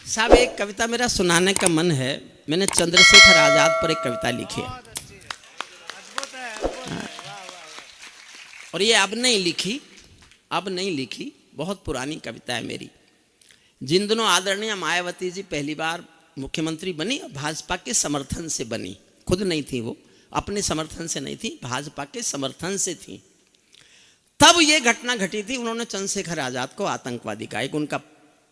साहब एक कविता मेरा सुनाने का मन है। मैंने चंद्रशेखर आजाद पर एक कविता लिखी है और ये अब नहीं लिखी, बहुत पुरानी कविता है मेरी। जिन दिनों आदरणीय मायावती जी पहली बार मुख्यमंत्री बनी, भाजपा के समर्थन से बनी, खुद नहीं थी वो, अपने समर्थन से नहीं थी, भाजपा के समर्थन से थी। तब ये घटना घटी थी, उन्होंने चंद्रशेखर आजाद को आतंकवादी कहा। एक उनका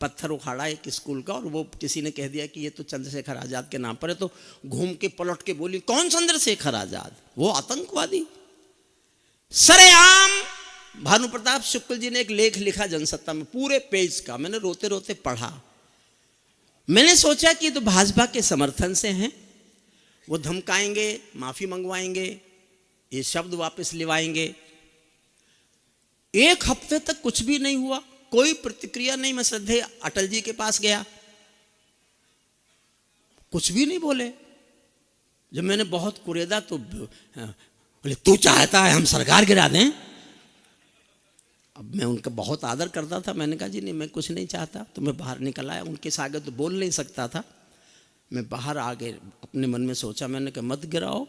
पत्थर उखाड़ा एक स्कूल का और वो किसी ने कह दिया कि ये तो चंद्रशेखर आजाद के नाम पर है, तो घूम के पलट के बोली कौन चंद्रशेखर आजाद, वो आतंकवादी। सरेआम भानु प्रताप शुक्ल जी ने एक लेख लिखा जनसत्ता में, पूरे पेज का, मैंने रोते रोते पढ़ा। मैंने सोचा कि तो भाजपा के समर्थन से हैं, वो धमकाएंगे, माफी मंगवाएंगे, ये शब्द वापस लिवाएंगे। एक हफ्ते तक कुछ भी नहीं हुआ, कोई प्रतिक्रिया नहीं। मैं श्रद्धेय अटल जी के पास गया, कुछ भी नहीं बोले। जब मैंने बहुत कुरेदा तो बोले तू चाहता है हम सरकार गिरा दें। अब मैं उनका बहुत आदर करता था, मैंने कहा जी नहीं मैं कुछ नहीं चाहता। तो मैं बाहर निकल आया, उनके आगे तो बोल नहीं सकता था। मैं बाहर आ गए, अपने मन में सोचा, मैंने कहा मत गिराओ,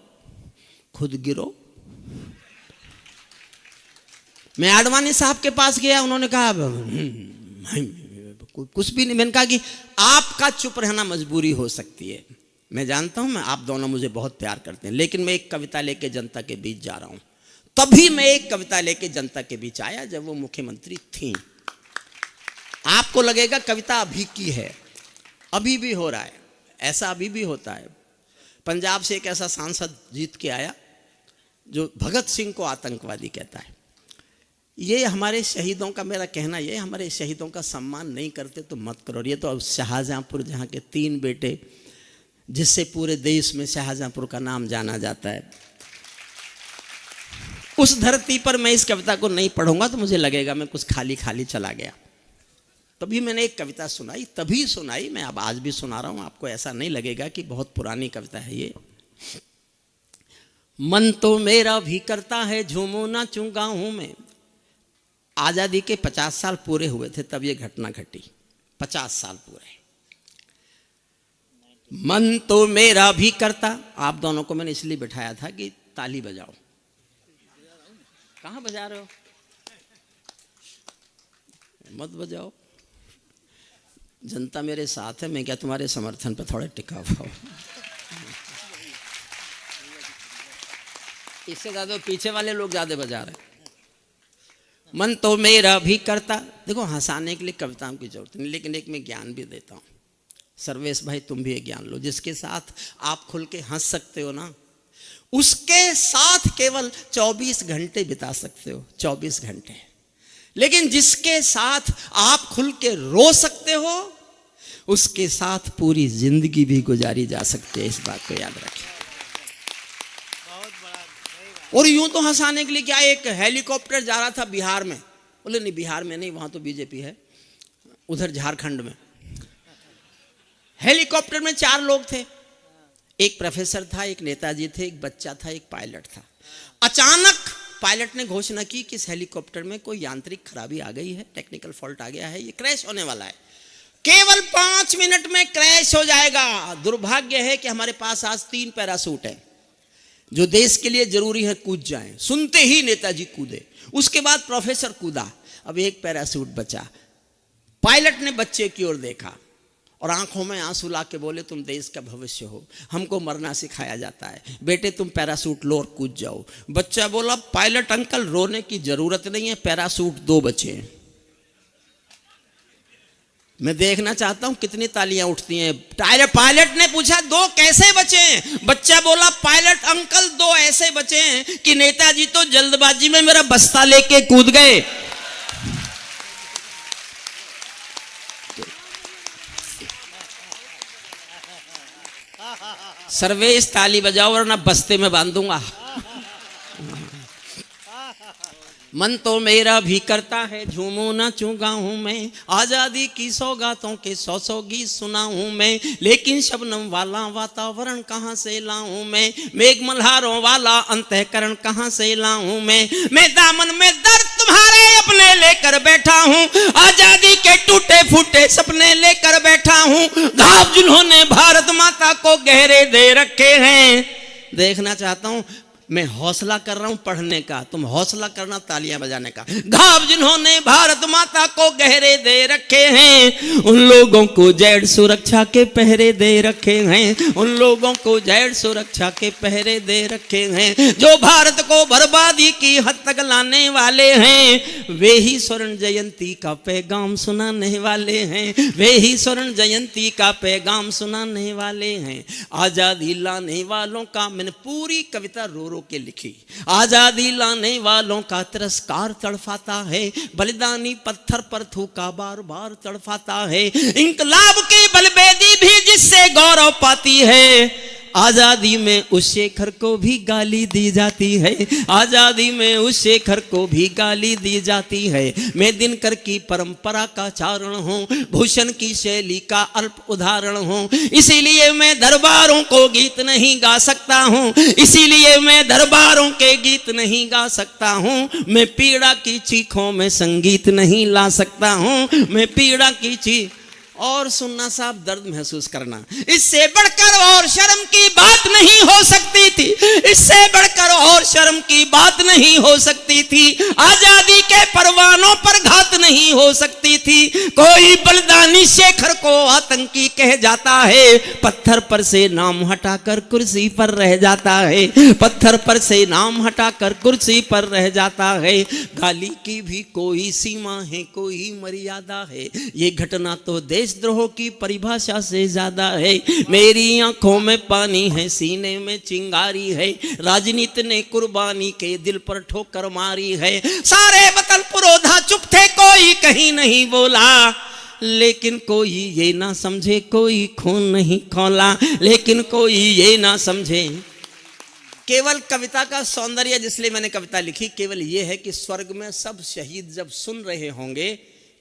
खुद गिरो। मैं आडवाणी साहब के पास गया, उन्होंने कहा कुछ भी नहीं। मैंने कहा कि आपका चुप रहना मजबूरी हो सकती है, मैं जानता हूं, मैं आप दोनों मुझे बहुत प्यार करते हैं, लेकिन मैं एक कविता लेके जनता के बीच जा रहा हूं। तभी मैं एक कविता लेके जनता के बीच आया जब वो मुख्यमंत्री थी। आपको लगेगा कविता अभी की है, अभी भी हो रहा है, ऐसा अभी भी होता है। पंजाब से एक ऐसा सांसद जीत के आया जो भगत सिंह को आतंकवादी कहता है। ये हमारे शहीदों का, मेरा कहना ये, हमारे शहीदों का सम्मान नहीं करते तो मत करो। ये तो शाहजहांपुर, जहाँ के 3 बेटे, जिससे पूरे देश में शाहजहांपुर का नाम जाना जाता है, उस धरती पर मैं इस कविता को नहीं पढ़ूंगा तो मुझे लगेगा मैं कुछ खाली खाली चला गया। तभी मैंने एक कविता सुनाई, तभी सुनाई, मैं अब आज भी सुना रहा हूं, आपको ऐसा नहीं लगेगा कि बहुत पुरानी कविता है ये। मन तो मेरा भी करता है झूमू नाचूं गाँव में। आज़ादी के 50 साल पूरे हुए थे तब ये घटना घटी, 50 साल पूरे। मन तो मेरा भी करता, आप दोनों को मैंने इसलिए बिठाया था कि ताली बजाओ। कहाँ बजा रहे हो, मत बजाओ, जनता मेरे साथ है, मैं क्या तुम्हारे समर्थन पर थोड़े टिका हुआ हूं। इससे ज्यादा पीछे वाले लोग ज्यादा बजा रहे हैं। मन तो मेरा भी करता, देखो हंसाने के लिए कविताओं की जरूरत नहीं, लेकिन एक मैं ज्ञान भी देता हूँ। सर्वेश भाई तुम भी एक ज्ञान लो, जिसके साथ आप खुल के हंस सकते हो ना, उसके साथ केवल 24 घंटे बिता सकते हो, 24 घंटे। लेकिन जिसके साथ आप खुल के रो सकते हो, उसके साथ पूरी जिंदगी भी गुजारी जा सकती है, इस बात को याद रखें। और यूं तो हंसाने के लिए क्या, एक हेलीकॉप्टर जा रहा था बिहार में, बोले नहीं बिहार में नहीं, वहां तो बीजेपी है, उधर झारखंड में। हेलीकॉप्टर में 4 लोग थे, एक प्रोफेसर था, एक नेताजी थे, एक बच्चा था, एक पायलट था। अचानक पायलट ने घोषणा की कि इस हेलीकॉप्टर में कोई यांत्रिक खराबी आ गई है, टेक्निकल फॉल्ट आ गया है, ये क्रैश होने वाला है, केवल 5 मिनट में क्रैश हो जाएगा। दुर्भाग्य है कि हमारे पास आज 3 पैराशूट है जो देश के लिए जरूरी है, कूद जाएं। सुनते ही नेताजी कूदे, उसके बाद प्रोफेसर कूदा, अब एक पैराशूट बचा। पायलट ने बच्चे की ओर देखा और आंखों में आंसू ला के बोले तुम देश का भविष्य हो, हमको मरना सिखाया जाता है, बेटे तुम पैराशूट लो और कूद जाओ। बच्चा बोला पायलट अंकल रोने की जरूरत नहीं है, पैराशूट 2 बचे हैं। मैं देखना चाहता हूं कितनी तालियां उठती हैं। पायलट ने पूछा 2 कैसे बचे हैं? बच्चा बोला पायलट अंकल 2 ऐसे बचे हैं कि नेताजी तो जल्दबाजी में मेरा बस्ता लेके कूद गए। सर्वेश ताली बजाओ वरना बस्ते में बांधूंगा। मन तो मेरा भी करता है झूमू नाचूं गाऊं मैं, आज़ादी की सौगातों के 100 गीत सुनाऊं मैं, लेकिन शबनम वाला वातावरण कहाँ से लाऊं मैं, मेघ मल्हारों वाला अंतःकरण कहाँ से लाऊं मैं दामन में दर्द तुम्हारे अपने लेकर बैठा हूँ, आज़ादी के टूटे फूटे सपने लेकर बैठा हूँ, घाव जिन्होंने भारत माता को गहरे दे रखे हैं। देखना चाहता हूँ, मैं हौसला कर रहा हूं पढ़ने का, तुम हौसला करना तालियां बजाने का। घाव जिन्होंने भारत माता को गहरे दे रखे हैं, उन लोगों को जेड सुरक्षा के पहरे दे रखे हैं, उन लोगों को जेड सुरक्षा के पहरे दे रखे हैं, जो भारत को बर्बादी की हद तक लाने वाले हैं, वे ही स्वर्ण जयंती का पैगाम सुनाने वाले हैं, वे ही स्वर्ण जयंती का पैगाम सुनाने वाले हैं। आजादी लाने वालों का मैंने पूरी कविता रो के लिखी, आजादी लाने वालों का तिरस्कार तड़फाता है, बलिदानी पत्थर पर थूका बार बार तड़फाता है, इंकलाब की बलबेदी भी जिससे गौरव पाती है, आजादी में उस शेखर को भी गाली दी जाती है, आजादी में उस शेखर को भी गाली दी जाती है। मैं दिनकर की परंपरा का चारण हूँ, भूषण की शैली का अल्प उदाहरण हूँ, इसीलिए मैं दरबारों को गीत नहीं गा सकता हूँ, इसीलिए मैं दरबारों के गीत नहीं गा सकता हूँ, मैं पीड़ा की चीखों में संगीत नहीं ला सकता हूँ, मैं पीड़ा की चीख और सुनना साहब दर्द महसूस करना, इससे बढ़कर और शर्म की बात नहीं हो सकती थी, इससे बढ़कर और शर्म की बात नहीं हो सकती थी, आजादी के परवानों पर घात नहीं हो सकती थी। कोई बलिदानी शेखर को आतंकी कह जाता है, पत्थर पर से नाम हटाकर कुर्सी पर रह जाता है, पत्थर पर से नाम हटाकर कुर्सी पर रह जाता है। गाली की भी कोई सीमा है, कोई मर्यादा है, ये घटना तो देशद्रोह की परिभाषा से ज्यादा है। मेरी आंखों में पानी है, सीने में चिंगारी है, राजनीति ने कुर्बानी के दिल पर ठोकर मारी है। सारे वतन पुरोधा चुप थे, कोई कहीं नहीं बोला, लेकिन कोई ये ना समझे कोई खून नहीं खौला, लेकिन कोई ये ना समझे। केवल कविता का सौंदर्य जिसलिए मैंने कविता लिखी केवल ये है कि स्वर्ग में सब शहीद जब सुन रहे होंगे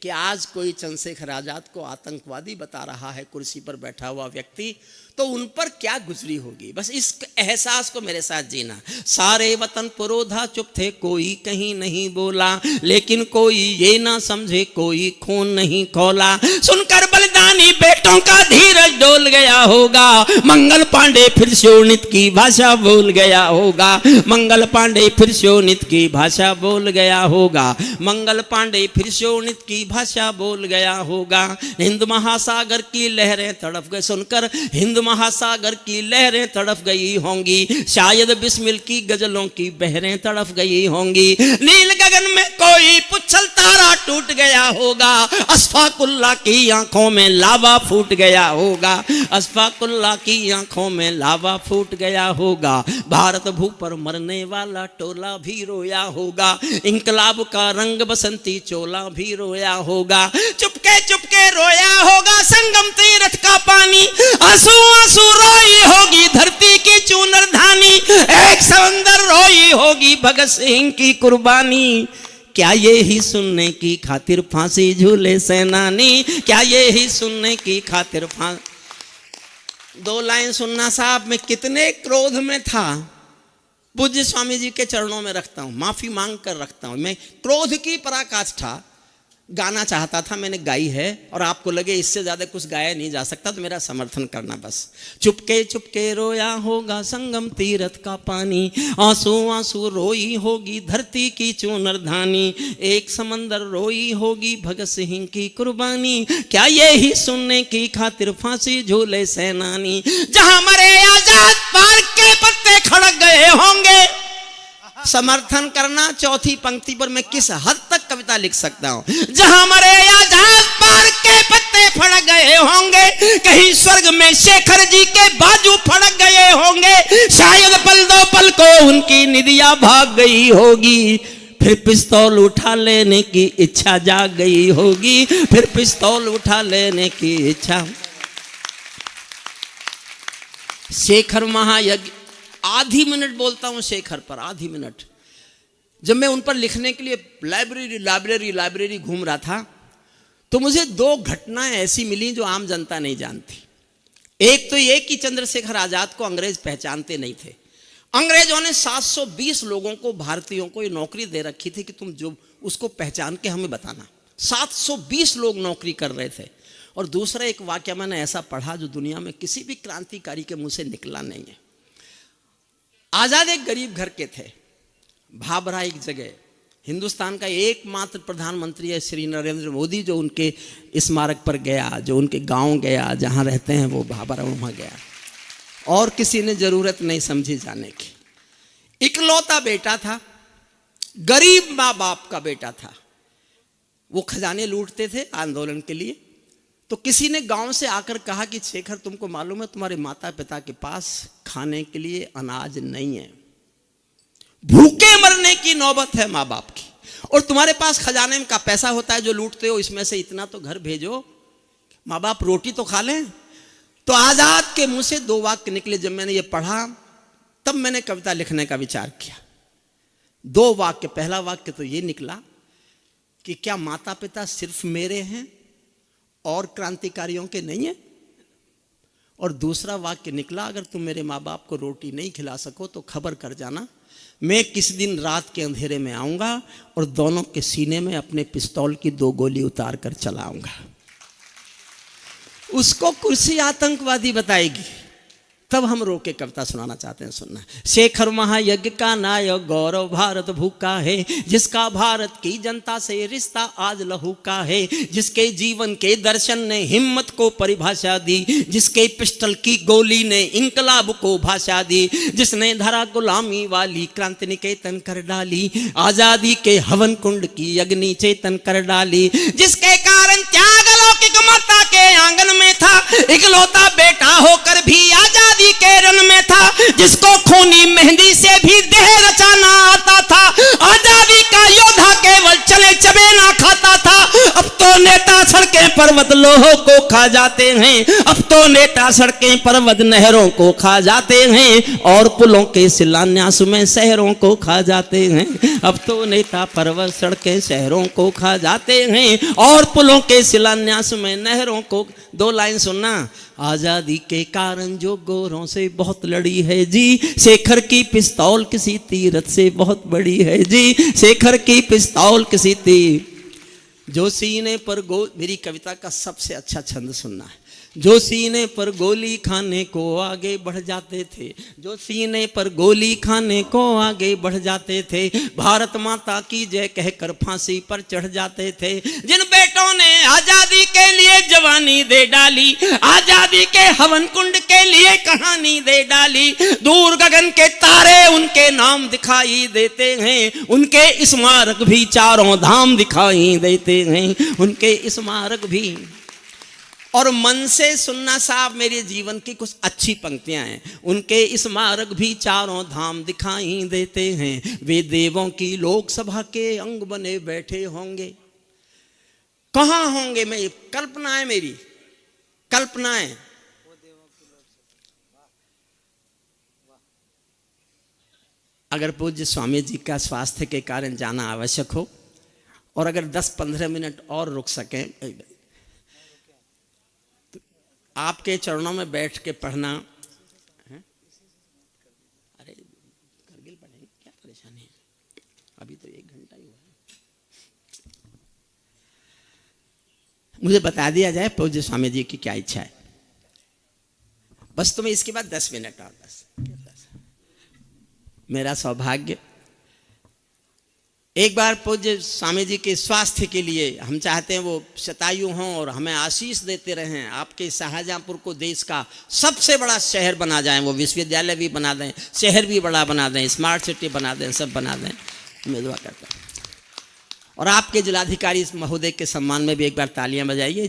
कि आज कोई चंद्रशेखर आजाद को आतंकवादी बता रहा है कुर्सी पर बैठा हुआ व्यक्ति, तो उन पर क्या गुजरी होगी, बस इस एहसास को मेरे साथ जीना। सारे वतन पुरोधा चुप थे, कोई कहीं नहीं बोला, लेकिन कोई ये ना समझे कोई खून नहीं खौला। सुनकर बलिदानी बेटों का धीरज डोल गया होगा, मंगल पांडे फिर शोणित की भाषा बोल गया होगा, मंगल पांडे फिर शोणित की भाषा बोल गया होगा, मंगल पांडे फिर शोणित की भाषा बोल गया होगा। हिंद महासागर की लहरें तड़प गए, सुनकर हिंद महासागर की लहरें तड़प गई होंगी, शायद बिस्मिल की गजलों की बहरें तड़प गई होंगी। नील गगन में कोई पुच्छल तारा टूट गया होगा, अशफाकुल्ला की आंखों में लावा फूट गया होगा, अशफाकुल्ला की आंखों में लावा फूट गया होगा। भारत भू पर मरने वाला टोला भी रोया होगा, इंकलाब का रंग बसंती चोला भी रोया होगा। चुपके चुपके रोया होगा संगम तीरथ का पानी, आंसू आंसू रोई होगी धरती की चूनर धानी, एक समंदर रोई होगी भगत सिंह की कुर्बानी। क्या ये ही सुनने की खातिर फांसी झूले सेनानी, क्या ये ही सुनने की खातिर फांसी। 2 लाइन सुनना साहब, मैं कितने क्रोध में था, पूज्य स्वामी जी के चरणों में रखता हूँ, माफी मांग कर रखता हूँ। मैं क्रोध की पराकाष्ठा गाना चाहता था, मैंने गाई है, और आपको लगे इससे ज्यादा कुछ गाया नहीं जा सकता तो मेरा समर्थन करना बस। चुपके चुपके रोया होगा संगम तीरथ का पानी, आंसू आंसू रोई होगी धरती की चूनर धानी, एक समंदर रोई होगी भगत सिंह की कुर्बानी। क्या ये ही सुनने की खातिर फांसी झूले सेनानी, जहां मरे आजाद पार्क के पत्ते खड़क गए होंगे। समर्थन करना, चौथी पंक्ति पर मैं किस हद तक कविता लिख सकता हूं। जहां मरे आजाद पार्क के पत्ते फड़क गए होंगे, कहीं स्वर्ग में शेखर जी के बाजू फड़क गए होंगे, शायद पल दो पल को उनकी निदिया भाग गई होगी, फिर पिस्तौल उठा लेने की इच्छा जाग गई होगी, फिर पिस्तौल उठा लेने की इच्छा। शेखर महायज्ञ, आधी मिनट बोलता हूं शेखर पर, आधी मिनट। जब मैं उन पर लिखने के लिए लाइब्रेरी घूम रहा था, तो मुझे दो घटनाएं ऐसी मिली जो आम जनता नहीं जानती। एक तो ये कि चंद्रशेखर आजाद को अंग्रेज पहचानते नहीं थे। अंग्रेजों ने 720 लोगों को, भारतीयों को ये नौकरी दे रखी थी कि तुम जो उसको पहचान के हमें बताना। 720 लोग नौकरी कर रहे थे। और दूसरा एक वाक्य मैंने ऐसा पढ़ा जो दुनिया में किसी भी क्रांतिकारी के मुंह से निकला नहीं है। आजाद एक गरीब घर के थे, भाभरा एक जगह। हिंदुस्तान का एकमात्र प्रधानमंत्री है श्री नरेंद्र मोदी, जो उनके स्मारक पर गया, जो उनके गांव गया, जहां रहते हैं वो भाभरा, वहां गया। और किसी ने जरूरत नहीं समझी जाने की। इकलौता बेटा था, गरीब माँ बाप का बेटा था। वो खजाने लूटते थे आंदोलन के लिए। तो किसी ने गांव से आकर कहा कि शेखर, तुमको मालूम है तुम्हारे माता पिता के पास खाने के लिए अनाज नहीं है, भूखे मरने की नौबत है माँ बाप की, और तुम्हारे पास खजाने का पैसा होता है जो लूटते हो, इसमें से इतना तो घर भेजो, माँ बाप रोटी तो खा लें। तो आजाद के मुंह से दो वाक्य निकले। जब मैंने ये पढ़ा तब मैंने कविता लिखने का विचार किया। दो वाक्य। पहला वाक्य तो ये निकला कि क्या माता पिता सिर्फ मेरे हैं और क्रांतिकारियों के नहीं है? और दूसरा वाक्य निकला, अगर तुम मेरे माँ बाप को रोटी नहीं खिला सको तो खबर कर जाना, मैं किस दिन रात के अंधेरे में आऊंगा और दोनों के सीने में अपने पिस्तौल की 2 गोली उतार कर चलाऊंगा। उसको कुर्सी आतंकवादी बताएगी। तब हम रोके कविता सुनाना चाहते हैं, सुनना। शेखर महायज्ञ का नायक गौरव भारत भूखा है, जिसका भारत की जनता से रिश्ता आज लहू का है, जिसके जीवन के दर्शन ने हिम्मत को परिभाषा दी, जिसके पिस्टल की गोली ने इनकलाब को भाषा दी, जिसने धरा गुलामी वाली क्रांति निकेतन कर डाली, आजादी के हवन कुंड की अग्नि चेतन कर डाली, जिसके कारण त्याग लौकिक माता के आंगन में था, इकलौता बेटा होकर भी आजादी के रण में था, जिसको खूनी मेहंदी से भी देह रचाना आता था, आजादी का योद्धा केवल चले चबे ना खाता था। अब तो नेता सड़कें पर्वत लोहों को खा जाते हैं, अब तो नेता सड़कें पर्वत नहरों को खा जाते हैं, और पुलों के शिलान्यास में शहरों को खा जाते हैं। अब तो नेता पर्वत सड़कें शहरों को खा जाते हैं, और पुलों के शिलान्यास में नहरों को। 2 लाइन सुनना। आजादी के कारण जो गोरों से बहुत लड़ी है जी, शेखर की पिस्तौल किसी तीरथ से बहुत बड़ी है जी, शेखर की पिस्तौल किसी जो सीने पर मेरी कविता का सबसे अच्छा छंद सुनना है। जो सीने पर गोली खाने को आगे बढ़ जाते थे, जो सीने पर गोली खाने को आगे बढ़ जाते थे, भारत माता की जय कहकर फांसी पर चढ़ जाते थे, जिन बेटों ने आजादी के लिए जवानी दे डाली, आजादी के हवन कुंड के लिए कहानी दे डाली, दूर गगन के तारे उनके नाम दिखाई देते हैं, उनके स्मारक भी चारों धाम दिखाई देते हैं, उनके स्मारक भी। और मन से सुनना साहब, मेरे जीवन की कुछ अच्छी पंक्तियां हैं। उनके स्मारक भी चारों धाम दिखाई देते हैं, वे देवों की लोकसभा के अंग बने बैठे होंगे। कहां होंगे? मैं कल्पना है, मेरी कल्पना है। अगर पूज्य स्वामी जी का स्वास्थ्य के कारण जाना आवश्यक हो, और अगर 10-15 मिनट और रुक सकें, आपके चरणों में बैठ के पढ़ना है? अरे करगिल पढ़ेंगे, क्या परेशानी है? अभी तो 1 घंटा ही हुआ है। मुझे बता दिया जाए पूज्य स्वामी जी की क्या इच्छा है। बस तुम्हें इसके बाद 10 मिनट और, बस। मेरा सौभाग्य एक बार पूज्य स्वामी जी के स्वास्थ्य के लिए हम चाहते हैं वो शतायु हों और हमें आशीष देते रहें। आपके शाहजहाँपुर को देश का सबसे बड़ा शहर बना जाएं, वो विश्वविद्यालय भी बना दें, शहर भी बड़ा बना दें, स्मार्ट सिटी बना दें, सब बना दें। मैं दुआ करता हूँ। और आपके जिलाधिकारी महोदय के सम्मान में भी एक बार तालियां बजाइए।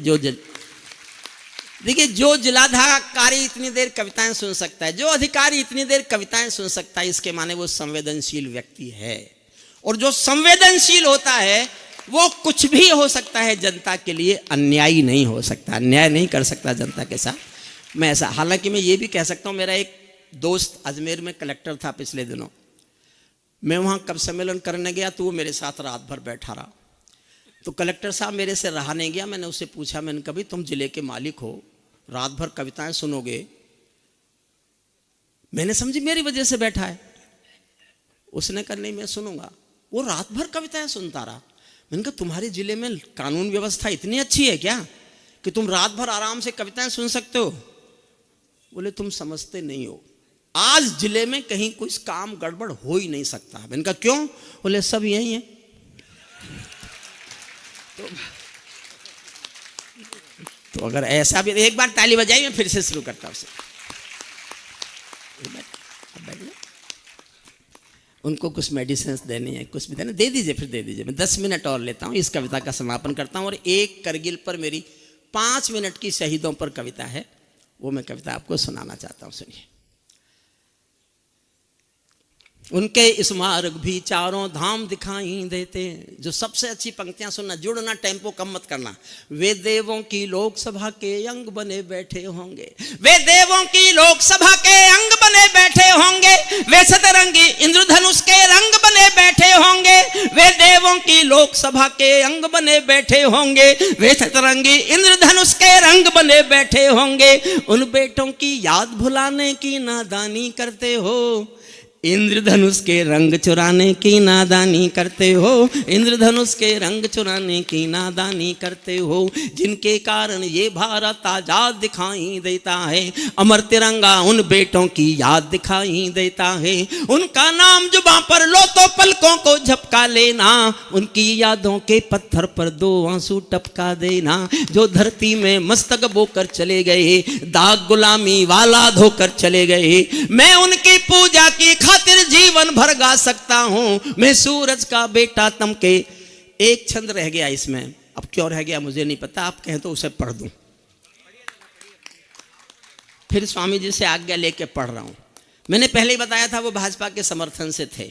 देखिए, जो जिलाधिकारी इतनी देर कविताएं सुन सकता है, जो अधिकारी इतनी देर कविताएं सुन सकता है, इसके माने वो संवेदनशील व्यक्ति है। और जो संवेदनशील होता है वो कुछ भी हो सकता है जनता के लिए, अन्यायी नहीं हो सकता, अन्याय नहीं कर सकता जनता के साथ। मैं ऐसा, हालांकि मैं ये भी कह सकता हूँ, मेरा एक दोस्त अजमेर में कलेक्टर था पिछले दिनों, मैं वहाँ कवि सम्मेलन करने गया तो वो मेरे साथ रात भर बैठा रहा। तो कलेक्टर साहब मेरे से रहा नहीं गया, मैंने उससे पूछा, मैंने कभी तुम जिले के मालिक हो, रात भर कविताएं सुनोगे? मैंने समझी मेरी वजह से बैठा है। उसने कहा नहीं मैं सुनूंगा। वो रात भर कविताएं सुनता रहा। मैंने कहा तुम्हारे जिले में कानून व्यवस्था इतनी अच्छी है क्या कि तुम रात भर आराम से कविताएं सुन सकते हो? बोले तुम समझते नहीं हो, आज जिले में कहीं कुछ काम गड़बड़ हो ही नहीं सकता। मैंने कहा क्यों? बोले सब यही है। तो अगर ऐसा भी, एक बार ताली बजाई, मैं फिर से शुरू करता हूं। उनको कुछ मेडिसिन देनी है, कुछ भी देना, दे दीजिए, फिर दे दीजिए। मैं 10 मिनट और लेता हूँ, इस कविता का समापन करता हूँ। और एक करगिल पर मेरी 5 मिनट की शहीदों पर कविता है, वो मैं कविता आपको सुनाना चाहता हूँ, सुनिए। उनके स्मारक भी चारों धाम दिखाई देते। जो सबसे अच्छी पंक्तियां सुनना, जुड़ना, टेम्पो कम मत करना। वे देवों की लोकसभा के अंग बने बैठे होंगे, वे देवों की लोकसभा के अंग बने बैठे होंगे, वे सतरंगी इंद्रधनुष के रंग बने बैठे होंगे, वे देवों की लोकसभा के अंग बने बैठे होंगे, वे सतरंगी इंद्रधनुष के रंग बने बैठे होंगे। उन बेटों की याद भुलाने की नादानी करते हो, इंद्रधनुष के रंग चुराने की नादानी करते हो, इंद्रधनुष के रंग चुराने की नादानी करते हो। जिनके कारण ये भारत आजाद दिखाई देता है, अमर तिरंगा उन बेटों की याद दिखाई देता है। उनका नाम जुबां पर लो तो पलकों को झपका लेना, उनकी यादों के पत्थर पर 2 आंसू टपका देना। जो धरती में मस्तक बोकर चले गए, दाग गुलामी वाला धोकर चले गए, मैं उनकी पूजा की खातिर जीवन भर गा सकता हूं। मैं सूरज का बेटा तमके। एक छंद रह गया इसमें, अब क्यों रह गया मुझे नहीं पता, आप कहें तो उसे पढ़ दूं। फिर स्वामी जी से आज्ञा लेके पढ़ रहा हूं। मैंने पहले ही बताया था वो भाजपा के समर्थन से थे,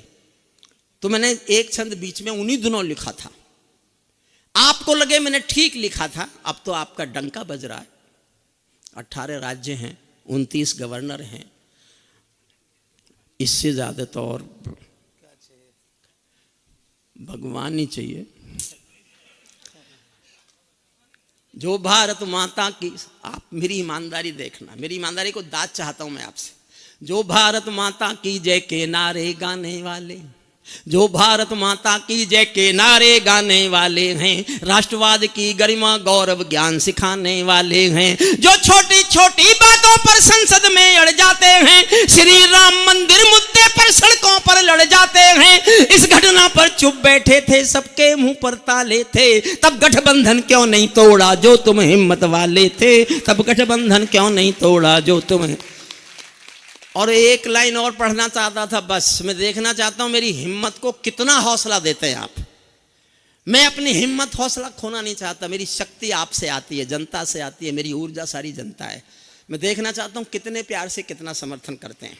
तो मैंने एक छंद बीच में उन्हीं दिनों लिखा था। आपको लगे मैंने ठीक लिखा था, अब तो आपका डंका बज रहा है। 18 राज्य हैं, 29 गवर्नर हैं, इससे ज्यादा तो और भगवान ही चाहिए। जो भारत माता की, आप मेरी ईमानदारी देखना, मेरी ईमानदारी को दाद चाहता हूं मैं आपसे। जो भारत माता की जय के नारे गाने वाले, जो भारत माता की जय के नारे गाने वाले हैं, राष्ट्रवाद की गरिमा गौरव ज्ञान सिखाने वाले हैं, जो छोटी छोटी बातों पर संसद में अड़ जाते हैं, श्री राम मंदिर मुद्दे पर सड़कों पर लड़ जाते हैं। इस घटना पर चुप बैठे थे, सबके मुंह पर ताले थे, तब गठबंधन क्यों नहीं तोड़ा जो तुम हिम्मत वाले थे, तब गठबंधन क्यों नहीं तोड़ा जो तुम। और एक लाइन और पढ़ना चाहता था, बस मैं देखना चाहता हूं मेरी हिम्मत को कितना हौसला देते हैं आप। मैं अपनी हिम्मत हौसला खोना नहीं चाहता, मेरी शक्ति आपसे आती है, जनता से आती है, मेरी ऊर्जा सारी जनता है। मैं देखना चाहता हूं कितने प्यार से कितना समर्थन करते हैं।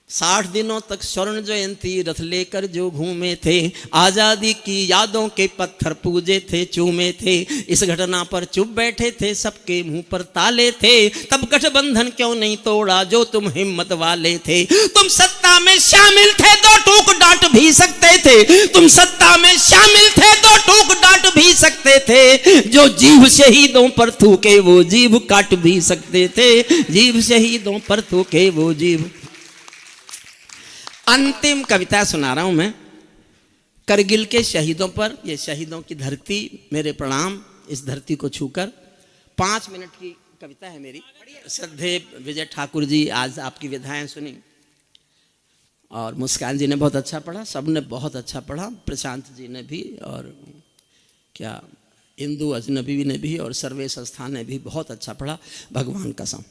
60 दिनों तक स्वर्ण जयंती रथ लेकर जो घूमे थे, आजादी की यादों के पत्थर पूजे थे, चूमे थे। इस घटना पर चुप बैठे थे, सबके मुंह पर ताले थे, तब गठबंधन क्यों नहीं तोड़ा जो तुम हिम्मत वाले थे। तुम सत्ता में शामिल थे, 2 टूक डांट भी सकते थे, तुम सत्ता में शामिल थे, 2 टूक डांट भी सकते थे। जो जीव शहीदों पर थूके वो जीव काट भी सकते थे, जीव शहीदों पर थूके वो जीव। अंतिम कविता सुना रहा हूं मैं, करगिल के शहीदों पर। ये शहीदों की धरती, मेरे प्रणाम इस धरती को छूकर। 5 मिनट की कविता है मेरी। श्रद्धेय विजय ठाकुर जी आज आपकी विधाएं सुनी, और मुस्कान जी ने बहुत अच्छा पढ़ा, सब ने बहुत अच्छा पढ़ा, प्रशांत जी ने भी, और क्या इंदु अजनबी ने भी, और सर्वे संस्थान ने भी बहुत अच्छा पढ़ा। भगवान कसम।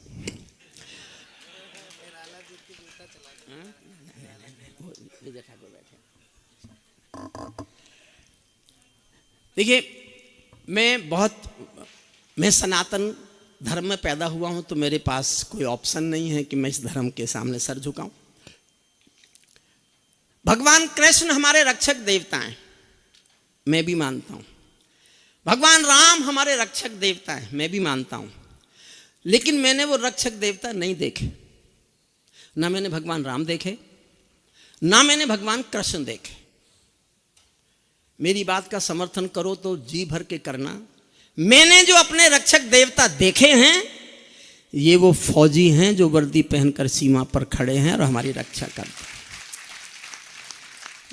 देखिए मैं सनातन धर्म में पैदा हुआ हूं, तो मेरे पास कोई ऑप्शन नहीं है कि मैं इस धर्म के सामने सर झुकाऊं। भगवान कृष्ण हमारे रक्षक देवता हैं, मैं भी मानता हूं। भगवान राम हमारे रक्षक देवता हैं, मैं भी मानता हूं। लेकिन मैंने वो रक्षक देवता नहीं देखे, ना मैंने भगवान राम देखे, ना मैंने भगवान कृष्ण देखे। मेरी बात का समर्थन करो तो जी भर के करना। मैंने जो अपने रक्षक देवता देखे हैं, ये वो फौजी हैं जो वर्दी पहनकर सीमा पर खड़े हैं और हमारी रक्षा करते हैं।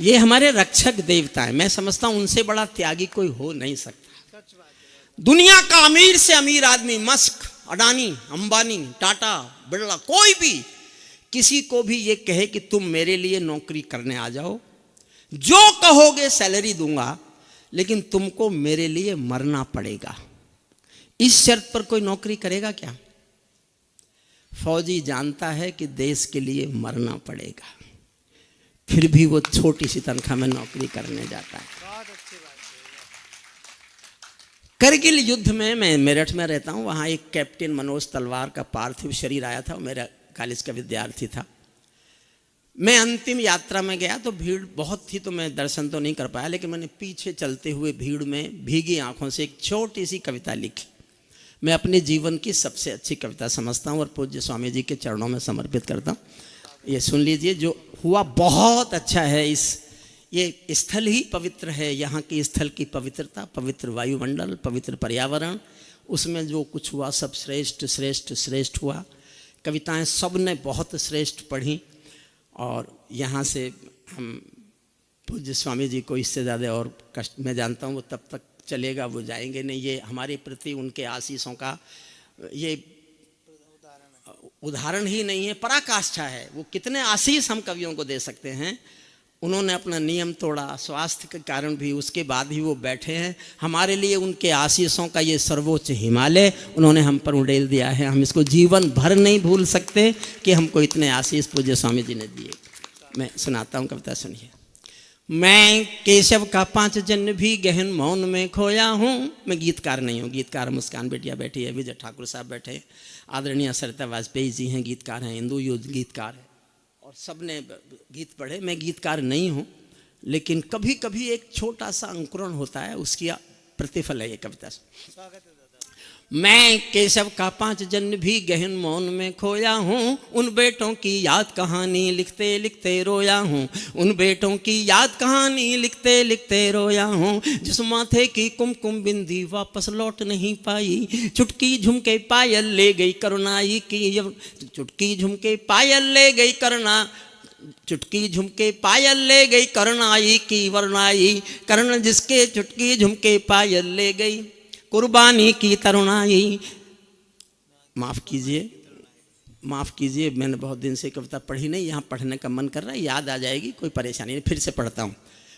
ये हमारे रक्षक देवता हैं। मैं समझता हूं उनसे बड़ा त्यागी कोई हो नहीं सकता। दुनिया का अमीर से अमीर आदमी, मस्क, अडानी, अंबानी, टाटा, बिरला, कोई भी किसी को भी ये कहे कि तुम मेरे लिए नौकरी करने आ जाओ, जो कहोगे सैलरी दूंगा, लेकिन तुमको मेरे लिए मरना पड़ेगा, इस शर्त पर कोई नौकरी करेगा क्या? फौजी जानता है कि देश के लिए मरना पड़ेगा, फिर भी वो छोटी सी तनख्वाह में नौकरी करने जाता है। करगिल युद्ध में, मैं मेरठ में रहता हूँ, वहाँ एक कैप्टन मनोज तलवार का पार्थिव शरीर आया था। मेरा कॉलेज का विद्यार्थी था। मैं अंतिम यात्रा में गया तो भीड़ बहुत थी, तो मैं दर्शन तो नहीं कर पाया, लेकिन मैंने पीछे चलते हुए भीड़ में भीगी आंखों से एक छोटी सी कविता लिखी। मैं अपने जीवन की सबसे अच्छी कविता समझता हूँ और पूज्य स्वामी जी के चरणों में समर्पित करता हूँ। ये सुन लीजिए, जो हुआ बहुत अच्छा है। ये स्थल ही पवित्र है, यहाँ की स्थल की पवित्रता, पवित्र वायुमंडल, पवित्र पर्यावरण, उसमें जो कुछ हुआ सब श्रेष्ठ श्रेष्ठ श्रेष्ठ हुआ। कविताएं सब ने बहुत श्रेष्ठ पढ़ी और यहाँ से हम पूज्य स्वामी जी को इससे ज़्यादा और कष्ट, मैं जानता हूँ वो तब तक चलेगा, वो जाएंगे नहीं। ये हमारे प्रति उनके आशीषों का ये उदाहरण ही नहीं है, पराकाष्ठा है। वो कितने आशीष हम कवियों को दे सकते हैं। उन्होंने अपना नियम तोड़ा, स्वास्थ्य के कारण भी, उसके बाद ही वो बैठे हैं। हमारे लिए उनके आशीषों का ये सर्वोच्च हिमालय उन्होंने हम पर उड़ेल दिया है। हम इसको जीवन भर नहीं भूल सकते कि हमको इतने आशीष पूज्य स्वामी जी ने दिए। मैं सुनाता हूँ कविता, सुनिए। मैं केशव का 5 जन्म भी गहन मौन में खोया हूँ। मैं गीतकार नहीं हूँ, गीतकार मुस्कान बेटिया बैठी है, विजय ठाकुर साहब बैठे, आदरणीय सरिता वाजपेयी जी हैं, गीतकार हैं, इंदु युद्ध गीतकार है, और सब ने गीत पढ़े। मैं गीतकार नहीं हूँ, लेकिन कभी कभी एक छोटा सा अंकुरण होता है, उसकी प्रतिफल है ये कविता। स्वागत है। मैं केशव का 5 जन्म भी गहन मौन में खोया हूँ। उन बेटों की याद कहानी लिखते लिखते रोया हूँ। उन बेटों की याद कहानी लिखते लिखते रोया हूँ। जिस माथे की कुमकुम बिंदी वापस लौट नहीं पाई। चुटकी झुमके पायल ले गई करुणाई की, चुटकी झुमके पायल ले गई करुणा, चुटकी झुमके पायल ले गई करुणाई की वरनाई। करुण जिसके चुटकी झुमके पायल ले गई, कुर्बानी की तरुणाई। माफ़ कीजिए, मैंने बहुत दिन से कविता पढ़ी नहीं, यहाँ पढ़ने का मन कर रहा है, याद आ जाएगी, कोई परेशानी नहीं, फिर से पढ़ता हूँ।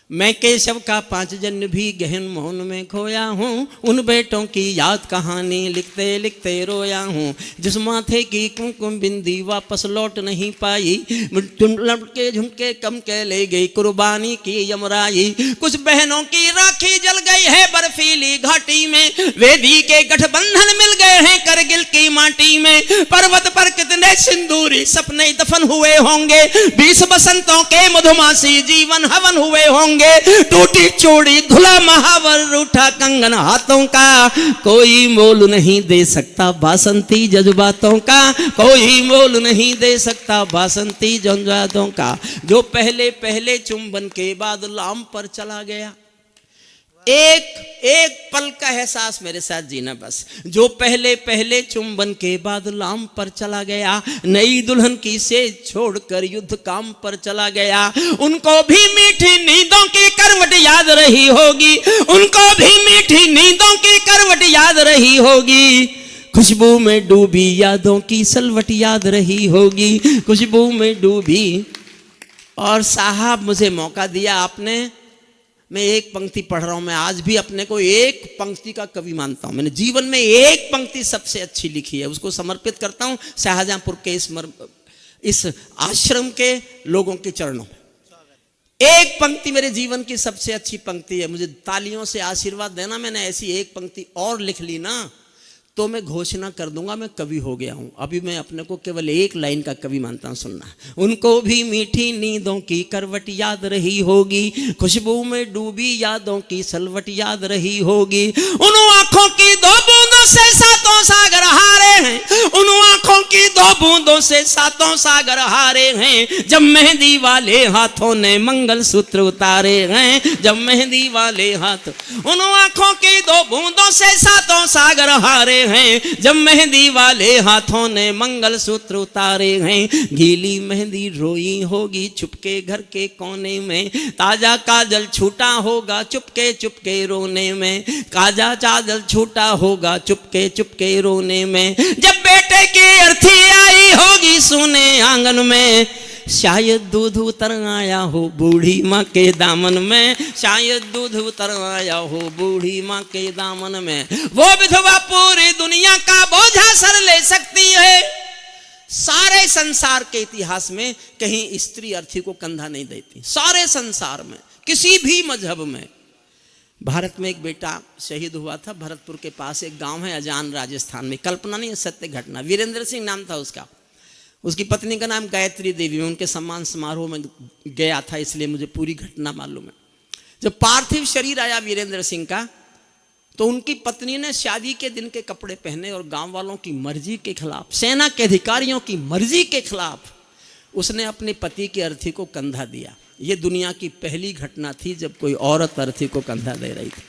मैं केशव का 5 जन्म भी गहन मौन में खोया हूँ। उन बेटों की याद कहानी लिखते लिखते रोया हूँ। जिस माथे की कुमकुम बिंदी वापस लौट नहीं पाई। लटके झुमके कम के ले गई कुर्बानी की यमराई। कुछ बहनों की राखी जल गई है बर्फीली घाटी में। वेदी के गठबंधन मिल गए हैं करगिल की माटी में। पर्वत पर कितने सिंदूरी सपने दफन हुए होंगे। 20 बसंतों के मधुमासी जीवन हवन हुए होंगे। टूटी चूड़ी धुला महावर रूठा कंगन हाथों का। कोई मोल नहीं दे सकता बासंती जज्बातों का। कोई मोल नहीं दे सकता बासंती जज्बातों का। जो पहले पहले चुंबन के बाद लाम पर चला गया। एक पल का एहसास मेरे साथ जीना बस। जो पहले पहले चुंबन के बाद लाम पर चला गया। नई दुल्हन की सेज छोड़कर युद्ध काम पर चला गया। उनको भी मीठी नींदों की करवट याद रही होगी। उनको भी मीठी नींदों की करवट याद रही होगी। खुशबू में डूबी यादों की सलवट याद रही होगी। खुशबू में डूबी। और साहब मुझे मौका दिया आपने, मैं एक पंक्ति पढ़ रहा हूं। मैं आज भी अपने को एक पंक्ति का कवि मानता हूं। मैंने जीवन में एक पंक्ति सबसे अच्छी लिखी है, उसको समर्पित करता हूं शाहजहांपुर के इस आश्रम के लोगों के चरणों में। एक पंक्ति मेरे जीवन की सबसे अच्छी पंक्ति है। मुझे तालियों से आशीर्वाद देना। मैंने ऐसी एक पंक्ति और लिख ली ना तो मैं घोषणा कर दूंगा मैं कवि हो गया हूं। अभी मैं अपने को केवल एक लाइन का कवि मानता हूं, सुनना। उनको भी मीठी नींदों की करवट याद रही होगी। खुशबू में डूबी यादों की सलवट याद रही होगी। उन आंखों की 2 बूंदों से 7 सागर हारे हैं। उन आंखों की दो बूंदों से सातों सागर हारे हैं, जब मेहंदी वाले हाथों ने मंगलसूत्र उतारे हैं, जब मेहंदी वाले हाथ, उन आंखों की दो बूंदों से सातों सागर हारे हैं, जब मेहंदी वाले हाथों ने मंगलसूत्र उतारे हैं। गीली मेहंदी रोई होगी चुपके घर के कोने में, ताजा काजल छूटा होगा चुपके चुपके रोने में, ताजा काजल छूटा होगा चुपके चुपके रोने में। जब बेटे की अर्थी आई होगी सोने आंगन में, शायद दूध उतर आया हो बूढ़ी माँ के दामन में, शायद दूध उतर आया हो बूढ़ी माँ के दामन में। वो विधवा पूरी दुनिया का बोझा सर ले सकती है। सारे संसार के इतिहास में कहीं स्त्री अर्थी को कंधा नहीं देती, सारे संसार में, किसी भी मजहब में। भारत में एक बेटा शहीद हुआ था, भरतपुर के पास एक गांव है अजान, राजस्थान में, कल्पना नहीं, सत्य घटना। वीरेंद्र सिंह नाम था उसका, उसकी पत्नी का नाम गायत्री देवी। मैं उनके सम्मान समारोह में गया था, इसलिए मुझे पूरी घटना मालूम है। जब पार्थिव शरीर आया वीरेंद्र सिंह का, तो उनकी पत्नी ने शादी के दिन के कपड़े पहने और गांव वालों की मर्जी के खिलाफ, सेना के अधिकारियों की मर्जी के खिलाफ उसने अपने पति की अर्थी को कंधा दिया। ये दुनिया की पहली घटना थी जब कोई औरत अर्थी को कंधा दे रही थी।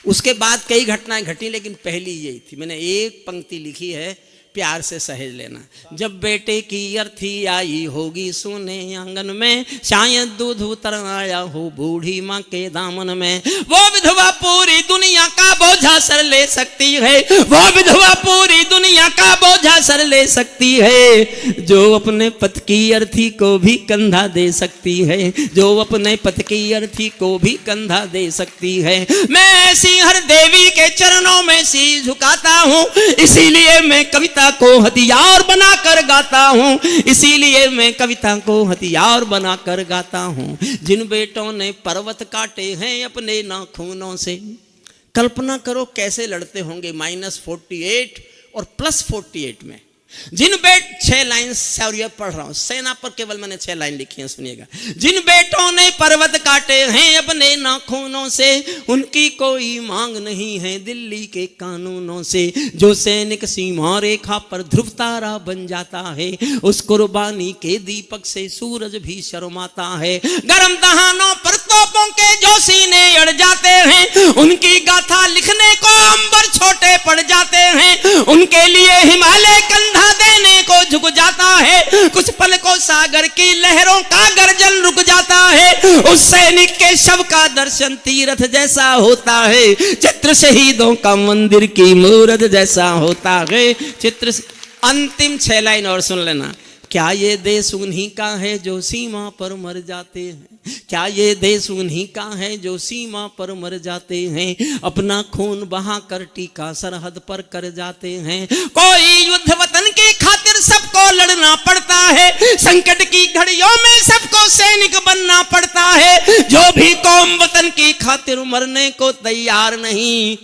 उसके बाद कई घटनाएं घटी, लेकिन पहली यही थी। मैंने एक पंक्ति लिखी है, प्यार से सहेज लेना। जब बेटे की अर्थी आई होगी सोने आंगन में, शायद दूध उतर आया हो बूढ़ी माँ के दामन में। वो विधवा पूरी दुनिया का बोझा सर ले सकती है, वो विधवा पूरी दुनिया का बोझा सर ले सकती है, जो अपने पति की अर्थी को भी कंधा दे सकती है, जो अपने पति की अर्थी को भी कंधा दे सकती है। मैं ऐसी हर देवी के चरणों में शीश झुकाता हूँ, इसीलिए मैं कविता को हथियार बनाकर गाता हूँ, इसीलिए मैं कविता को हथियार बनाकर गाता हूँ। जिन बेटों ने पर्वत काटे हैं अपने नाखूनों से, कल्पना करो कैसे लड़ते होंगे -48 और +48 में। जिन 6 लाइन सॉरी पढ़ रहा हूं, सेना पर केवल मैंने 6 लाइन लिखी हैं, सुनिएगा। जिन बेटों ने पर्वत काटे हैं अपने नाखूनों से, उनकी कोई मांग नहीं है दिल्ली के कानूनों से। जो सैनिक सीमा रेखा पर ध्रुव तारा बन जाता है, उस कुर्बानी के दीपक से सूरज भी शर्माता है। गरम दहानों पर तोपों के जो सीने अड़ जाते हैं, उनकी गाथा लिखने को अंबर छोटे पड़ जाते हैं। उनके लिए हिमालय कंधा देने को झुक जाता है, कुछ पल को सागर की लहरों का गर्जन रुक जाता है। उस सैनिक के शव का दर्शन तीर्थ जैसा होता है, चित्र शहीदों का मंदिर की मूरत जैसा होता है। चित्र अंतिम 6 लाइन और सुन लेना। क्या ये देश उन्हीं का है जो सीमा पर मर जाते हैं, क्या ये देश उन्हीं का है जो सीमा पर मर जाते हैं, अपना खून बहा कर टीका सरहद पर कर जाते हैं। कोई युद्ध वतन की खातिर सबको लड़ना पड़ता है, संकट की घड़ियों में सबको सैनिक बनना पड़ता है। जो भी कौम वतन की खातिर मरने को तैयार नहीं,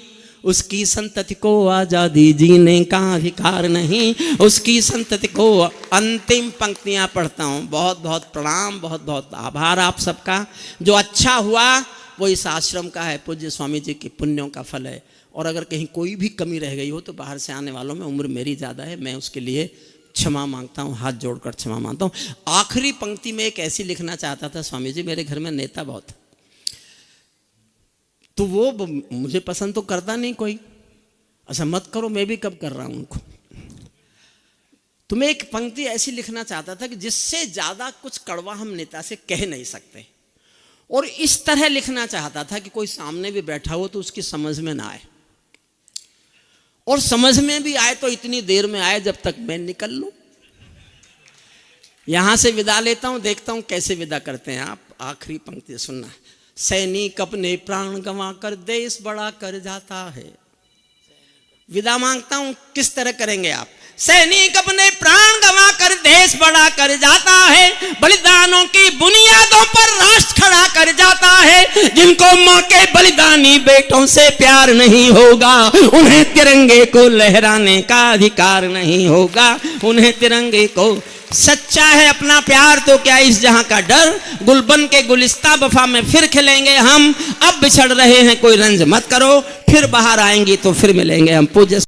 उसकी संतति को आजादी जीने का अधिकार नहीं, उसकी संतति को। अंतिम पंक्तियां पढ़ता हूं। बहुत बहुत प्रणाम, बहुत बहुत आभार आप सबका। जो अच्छा हुआ वो इस आश्रम का है, पूज्य स्वामी जी के पुण्यों का फल है। और अगर कहीं कोई भी कमी रह गई हो तो बाहर से आने वालों में उम्र मेरी ज़्यादा है, मैं उसके लिए क्षमा मांगता हूँ, हाथ जोड़कर क्षमा मांगता हूँ। आखिरी पंक्ति में एक ऐसी लिखना चाहता था, स्वामी जी मेरे घर में नेता बहुत, तो वो मुझे पसंद तो करता नहीं कोई। अच्छा मत करो, मैं भी कब कर रहा हूं उनको। तो मैं एक पंक्ति ऐसी लिखना चाहता था कि जिससे ज्यादा कुछ कड़वा हम नेता से कह नहीं सकते, और इस तरह लिखना चाहता था कि कोई सामने भी बैठा हो तो उसकी समझ में ना आए, और समझ में भी आए तो इतनी देर में आए जब तक मैं निकल लूं। यहां से विदा लेता हूं, देखता हूं कैसे विदा करते हैं आप। आखिरी पंक्ति सुनना। सैनिक अपने प्राण गंवा कर देश बड़ा कर जाता है। विदा मांगता हूं, किस तरह करेंगे आप। सैनिक अपने प्राण गंवा कर देश बड़ा कर जाता है, बलिदानों की बुनियादों पर राष्ट्र खड़ा कर जाता है। जिनको मां के बलिदानी बेटों से प्यार नहीं होगा, उन्हें तिरंगे को लहराने का अधिकार नहीं होगा, उन्हें तिरंगे को। सच्चा है अपना प्यार तो क्या इस जहां का डर, गुलबन के गुलिस्ता वफा में फिर खिलेंगे हम। अब बिछड़ रहे हैं कोई रंज मत करो, फिर बाहर आएंगी तो फिर मिलेंगे हम। पूज्य